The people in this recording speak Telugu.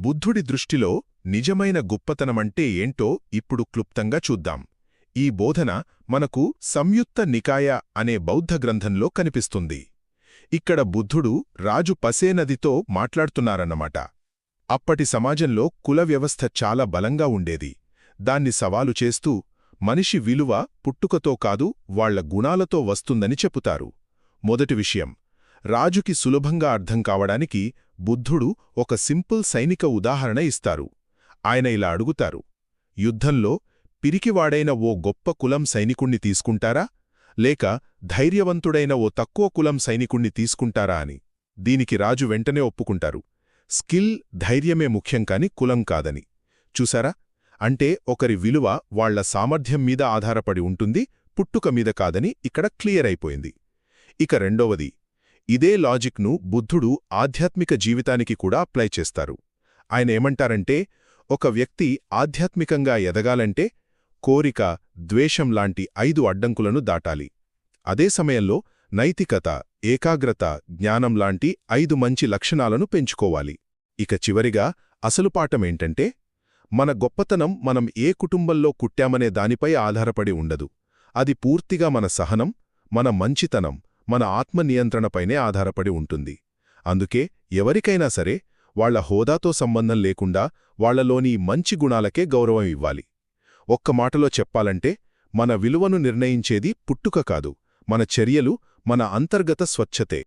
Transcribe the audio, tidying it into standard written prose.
బుద్ధుడి దృష్టిలో నిజమైన గొప్పతనమంటే ఏంటో ఇప్పుడు క్లుప్తంగా చూద్దాం. ఈ బోధన మనకు సంయుత్త నికాయ అనే బౌద్ధ గ్రంథంలో కనిపిస్తుంది. ఇక్కడ బుద్ధుడు రాజు పసేనదితో మాట్లాడుతున్నారన్నమాట. అప్పటి సమాజంలో కుల వ్యవస్థ చాలా బలంగా ఉండేది. దాన్ని సవాలు చేస్తూ మనిషి విలువ పుట్టుకతో కాదు వాళ్ల గుణాలతో వస్తుందని చెపుతారు. మొదటి విషయం, రాజుకి సులభంగా అర్థం కావడానికి బుద్ధుడు ఒక సింపుల్ సైనిక ఉదాహరణ ఇస్తారు. ఆయన ఇలా అడుగుతారు, యుద్ధంలో పిరికివాడైన ఓ గొప్ప కులం సైనికుణ్ణి తీసుకుంటారా, లేక ధైర్యవంతుడైన ఓ తక్కువ కులం సైనికుణ్ణి తీసుకుంటారా అని. దీనికి రాజు వెంటనే ఒప్పుకుంటారు. స్కిల్, ధైర్యమే ముఖ్యం కాని కులం కాదని. చూసారా? అంటే ఒకరి విలువ వాళ్ల సామర్థ్యం మీద ఆధారపడి ఉంటుంది, పుట్టుక మీద కాదని ఇక్కడ క్లియర్ అయిపోయింది. ఇక రెండవది, ఇదే లాజిక్ను బుద్ధుడు ఆధ్యాత్మిక జీవితానికి కూడా అప్లై చేస్తారు. ఆయన ఏమంటారంటే, ఒక వ్యక్తి ఆధ్యాత్మికంగా ఎదగాలంటే కోరిక, ద్వేషం లాంటి 5 అడ్డంకులను దాటాలి. అదే సమయంలో నైతికత, ఏకాగ్రత, జ్ఞానం లాంటి 5 మంచి లక్షణాలను పెంచుకోవాలి. ఇక చివరిగా అసలు పాఠమేంటంటే, మన గొప్పతనం మనం ఏ కుటుంబంలో పుట్టామనే దానిపై ఆధారపడి ఉండదు. అది పూర్తిగా మన సహనం, మన మంచితనం, మన ఆత్మనియంత్రణపైనే ఆధారపడి ఉంటుంది. అందుకే ఎవరికైనా సరే వాళ్ల హోదాతో సంబంధం లేకుండా వాళ్లలోని మంచి గుణాలకే గౌరవం ఇవ్వాలి. ఒక్క మాటలో చెప్పాలంటే, మన విలువను నిర్ణయించేది పుట్టుక కాదు, మన చర్యలు, మన అంతర్గత స్వచ్ఛతే.